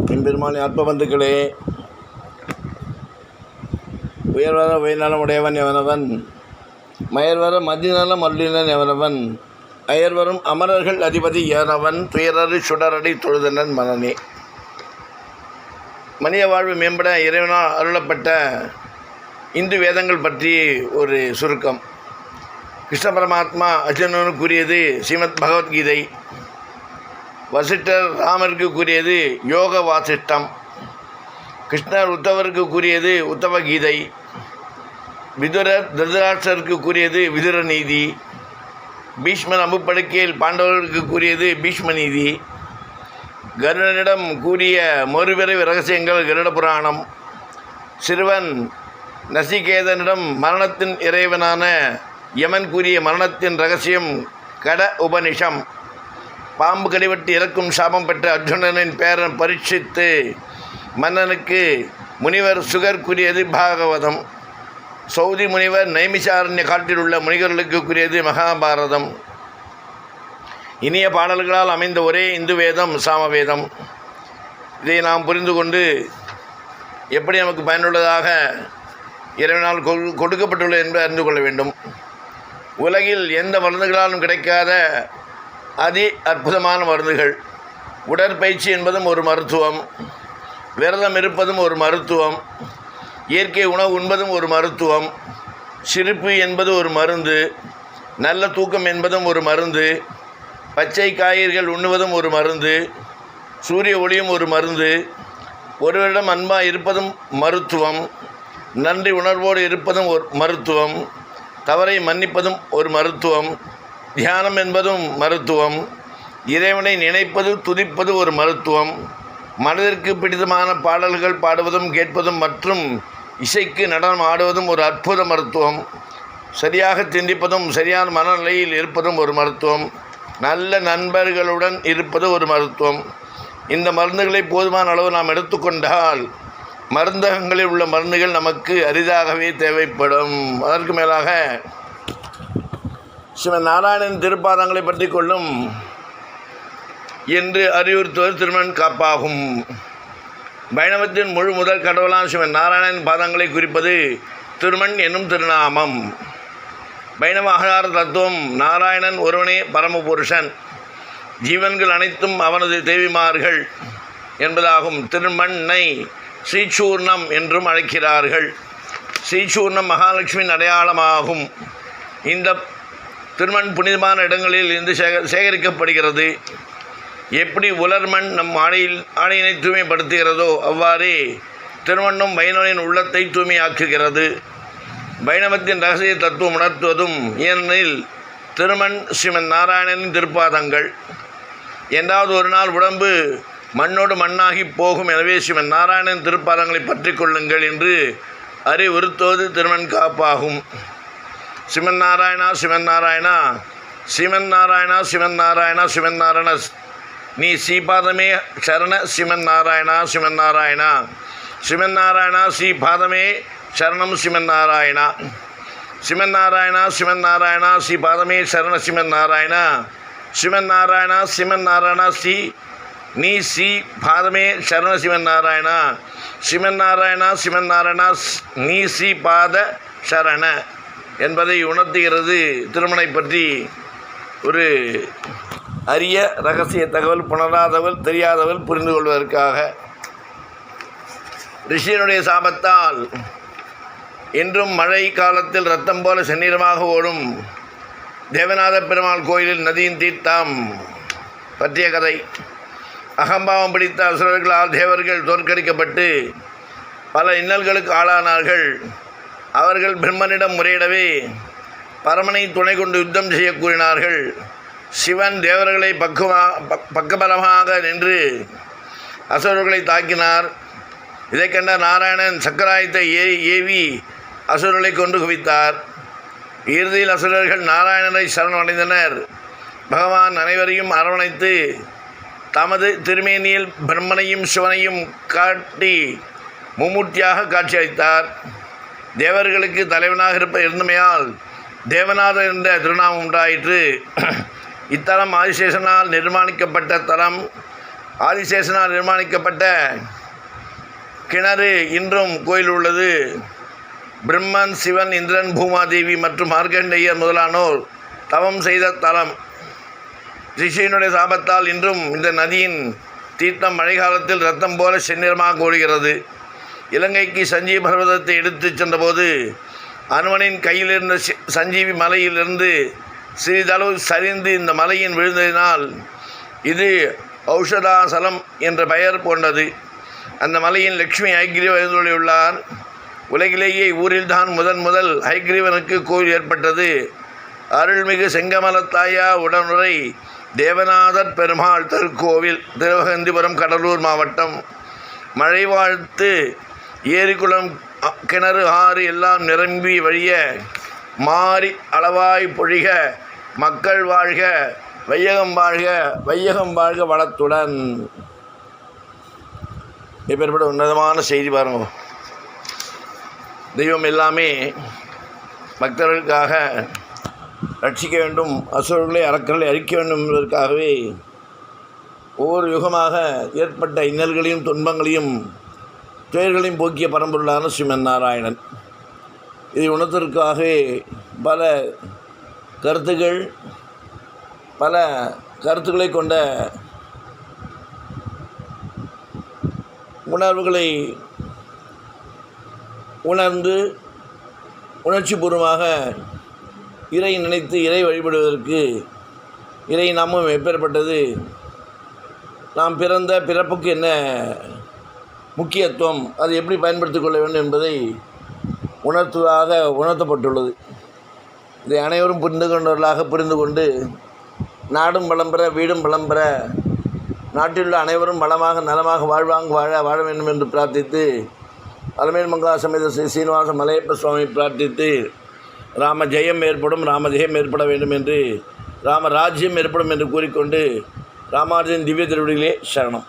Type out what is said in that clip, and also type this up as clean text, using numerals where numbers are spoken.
எம்பெருமான் ஆத்மபந்துக்களே, உயர்வர உயர்நலம் உடையவன் எவனவன், மயர்வர மதிநலம் அருளினன் எவனவன், அயர்வரும் அமரர்கள் அதிபதி ஏறவன், துயரறு சுடரடி தொழுதனன் மனனே. மனித வாழ்வு மேம்பட இறைவனால் அருளப்பட்ட இந்து வேதங்கள் பற்றி ஒரு சுருக்கம். கிருஷ்ண பரமாத்மா அர்ஜுனனுக்கு கூறியது ஸ்ரீமத் பகவத்கீதை. வசிஷ்டர் ராமருக்கு கூறியது யோக வாசிஷ்டம். கிருஷ்ணர் உத்தவருக்கு கூறியது உத்தவ கீதை. விதுரர் திருதராஷ்டருக்கு கூறியது விதுர நீதி. பீஷ்மன் அம்புப்படுக்கையில் பாண்டவர்களுக்கு கூறியது பீஷ்ம நீதி. கருடனிடம் கூறிய மறுபிறவி ரகசியங்கள் கருட புராணம். சிறுவன் நசிகேதனிடம் மரணத்தின் இறைவனான யமன் கூறிய மரணத்தின் ரகசியம் கட உபனிஷம். பாம்பு கடிபட்டு இறக்கும் சாபம் பெற்ற அர்ஜுனனின் பேரன் பரீட்சித்து மன்னனுக்கு முனிவர் சுகர் கூறியது பாகவதம். சௌதி முனிவர் நைமிசாரண்ய காட்டில் உள்ள முனிவர்களுக்கு கூறியது மகாபாரதம். இனிய பாடல்களால் அமைந்த ஒரே இந்து வேதம் சாமவேதம். இதை நாம் புரிந்து கொண்டு எப்படி நமக்கு பயனுள்ளதாக இறைவனால் கொடுக்கப்பட்டுள்ளது என்று அறிந்து கொள்ள வேண்டும். உலகில் எந்த மருந்துகளாலும் கிடைக்காத அதி அற்புதமான மருந்துகள். உடற்பயிற்சி என்பதும் ஒரு மருத்துவம், விரதம் இருப்பதும் ஒரு மருத்துவம், இயற்கை உணவு உண்பதும் ஒரு மருத்துவம், சிரிப்பு என்பது ஒரு மருந்து, நல்ல தூக்கம் என்பதும் ஒரு மருந்து, பச்சை காய்கறிகள் உண்ணுவதும் ஒரு மருந்து, சூரிய ஒளியும் ஒரு மருந்து, ஒருவரிடம் அன்பாக இருப்பதும் மருத்துவம், நன்றி உணர்வோடு இருப்பதும் ஒரு மருத்துவம், தவறை மன்னிப்பதும் ஒரு மருத்துவம், தியானம் என்பதும் மருத்துவம், இறைவனை நினைப்பது துதிப்பது ஒரு மருத்துவம், மனதிற்கு பிடித்தமான பாடல்கள் பாடுவதும் கேட்பதும் மற்றும் இசைக்கு நடனம் ஆடுவதும் ஒரு அற்புத மருத்துவம், சரியாக சிந்திப்பதும் சரியான மனநிலையில் இருப்பதும் ஒரு மருத்துவம், நல்ல நண்பர்களுடன் இருப்பது ஒரு மருத்துவம். இந்த மருந்துகளை போதுமான அளவு நாம் எடுத்துக்கொண்டால் மருந்தகங்களில் உள்ள மருந்துகள் நமக்கு அரிதாகவே தேவைப்படும். அதற்கு மேலாக ஸ்ரீமன் நாராயணன் திருப்பாதங்களை பற்றி கொள்ளும் என்று அறிவுறுத்துவது திருமண் காப்பாகும். வைணவத்தின் முழு முதல் கடவுளான ஸ்ரீமன் நாராயணன் பாதங்களை குறிப்பது திருமண் என்னும் திருநாமம். வைணவ ஆகார தத்துவம் நாராயணன் ஒருவனே பரமபுருஷன், ஜீவன்கள் அனைத்தும் அவனது தேவிமார்கள் என்பதாகும். திருமண்ணை ஸ்ரீசூர்ணம் என்றும் அழைக்கிறார்கள். ஸ்ரீசூர்ணம் மகாலட்சுமியின் அடையாளமாகும். இந்த திருமண் புனிதமான இடங்களில் இருந்து சேகரிக்கப்படுகிறது. எப்படி உலர்மண் நம் ஆடையினை தூய்மைப்படுத்துகிறதோ அவ்வாறே திருமண்ணும் வைணவனின் உள்ளத்தை தூய்மையாக்குகிறது. வைணவத்தின் ரகசிய தத்துவம் உணர்த்துவதும் ஏனெனில் திருமண் ஸ்ரீமன் நாராயணனின் திருப்பாதங்கள். என்றாவது ஒரு நாள் உடம்பு மண்ணோடு மண்ணாகி போகும். எனவே ஸ்ரீமன் நாராயணன் திருப்பாதங்களை பற்றி கொள்ளுங்கள் என்று அறிவுறுத்துவது திருமண் காப்பாகும். ஸ்ரீமன் நாராயணா ஸ்ரீமன் நாராயணா ஸ்ரீமன் நாராயணா ஸ்ரீமன் நாராயணா ஸ்ரீமன் நாராயண நீ ஸ்ரீபாதமே சரண ஸ்ரீமன் நாராயணா ஸ்ரீமன் நாராயணா ஸ்ரீமன் நாராயணா ஸ்ரீபாதமே சரணம் ஸ்ரீமன் நாராயணா ஸ்ரீமன் நாராயணா ஸ்ரீமன் நாராயணா ஸ்ரீபாதமே சரண ஸ்ரீமன் நாராயணா ஸ்ரீமன் நாராயணா ஸ்ரீமன் நாராயணா நீ ஸ்ரீ பாதமே சரண ஸ்ரீமன் நாராயணா ஸ்ரீமன் நாராயணா ஸ்ரீமன் நாராயணா நீ ஸ்ரீ பாத சரண என்பதை உணர்த்துகிறது. திருமணை பற்றி ஒரு அரிய ரகசிய தகவல், புணராதவள் தெரியாதவள் புரிந்து கொள்வதற்காக. ரிஷியனுடைய சாபத்தால் இன்றும் மழை காலத்தில் ரத்தம் போல செந்நீரமாக ஓடும் தேவநாத பெருமாள் கோயிலில் நதியின் தீர்த்தம் பற்றிய கதை. அகம்பாவம் பிடித்த அசுரர்களால் தேவர்கள் தோற்கடிக்கப்பட்டு பல இன்னல்களுக்கு ஆளானார்கள். அவர்கள் பிரம்மனிடம் முறையிடவே பரமனை துணை கொண்டு யுத்தம் செய்ய கூறினார்கள். சிவன் தேவர்களை பக்கபலமாக நின்று அசுரர்களை தாக்கினார். இதை கண்ட நாராயணன் சக்கராயத்தை ஏவி அசுரர்களை கொண்டு குவித்தார். இறுதியில் அசுரர்கள் நாராயணனை சரணடைந்தனர். பகவான் அனைவரையும் அரவணைத்து தமது திருமேனியில் பிரம்மனையும் சிவனையும் காட்டி மும்மூர்த்தியாக காட்சியளித்தார். தேவர்களுக்கு தலைவனாக இருந்தமையால் தேவநாதர் என்ற திருநாமம் உண்டாயிற்று. இத்தலம் ஆதிசேஷனால் நிர்மாணிக்கப்பட்ட தலம். ஆதிசேஷனால் நிர்மாணிக்கப்பட்ட கிணறு இன்றும் கோயில் உள்ளது. பிரம்மன், சிவன், இந்திரன், பூமாதேவி மற்றும் மார்க்கண்டேயர் முதலானோர் தவம் செய்த தலம். ரிஷியினுடைய சாபத்தால் இன்றும் இந்த நதியின் தீர்த்தம் மழை காலத்தில் இரத்தம் போல செந்நிறமாக ஓடுகிறது. இலங்கைக்கு சஞ்சீவி பர்வதத்தை எடுத்துச் சென்றபோது அனுமனின் கையில் இருந்த சஞ்சீவி மலையிலிருந்து சிறிதளவு சரிந்து இந்த மலையின் விழுந்ததினால் இது ஔஷதாசலம் என்ற பெயர் கொண்டது. அந்த மலையின் லட்சுமி ஹயக்ரீவர் எழுந்துள்ளார். உலகிலேயே ஊரில்தான் முதல் ஹயக்ரீவனுக்கு கோயில் ஏற்பட்டது. அருள்மிகு செங்கமலத்தாயா உடனுரை தேவநாதர் பெருமாள் திருக்கோவில், திருவகந்திபுரம், கடலூர் மாவட்டம். மழை வாழ்த்து ஏரிக்குளம், கிணறு, ஆறு எல்லாம் நிரம்பி வழிய மாறி அளவாய் பொழிக, மக்கள் வாழ்க, வையகம் வாழ்க, வையகம் வாழ்க வளத்துடன். இப்பேற்பட்ட உன்னதமான செய்தி பாருங்க. தெய்வம் எல்லாமே பக்தர்களுக்காக ரட்சிக்க வேண்டும், அசுரர்களை அரக்கர்களை அழிக்க வேண்டும் என்பதற்காகவே ஒவ்வொரு யுகமாக ஏற்பட்ட இன்னல்களையும் துன்பங்களையும் துயர்களையும் போக்கிய பரம்பொருளான ஸ்ரீமன் நாராயணன். இதை உணர்த்தற்காகவே பல கருத்துக்களை கொண்ட உணர்வுகளை உணர்ந்து உணர்ச்சிபூர்வமாக இறை நினைத்து இறை வழிபடுவதற்கு இறை நாமம் எப்பேற்பட்டது, நாம் பிறந்த பிறப்புக்கு என்ன முக்கியத்துவம், அதை எப்படி பயன்படுத்திக் கொள்ள வேண்டும் என்பதை உணர்த்தப்பட்டுள்ளது. இதை அனைவரும் புரிந்து கொண்டு நாடும் வளம் பெற, வீடும் வளம் பெற, நாட்டிலுள்ள அனைவரும் வளமாக நலமாக வாழ வேண்டும் என்று பிரார்த்தித்து, அலமேல் மங்கா சமேத ஸ்ரீ சீனிவாச மலையப்ப சுவாமி பிரார்த்தித்து, ராம ஜெயம் ஏற்படும், ராமஜெயம் ஏற்பட வேண்டும் என்று, ராமராஜ்யம் ஏற்படும் என்று கூறிக்கொண்டு, ராமானுஜன் திவ்ய திருவடிகளே சரணம்.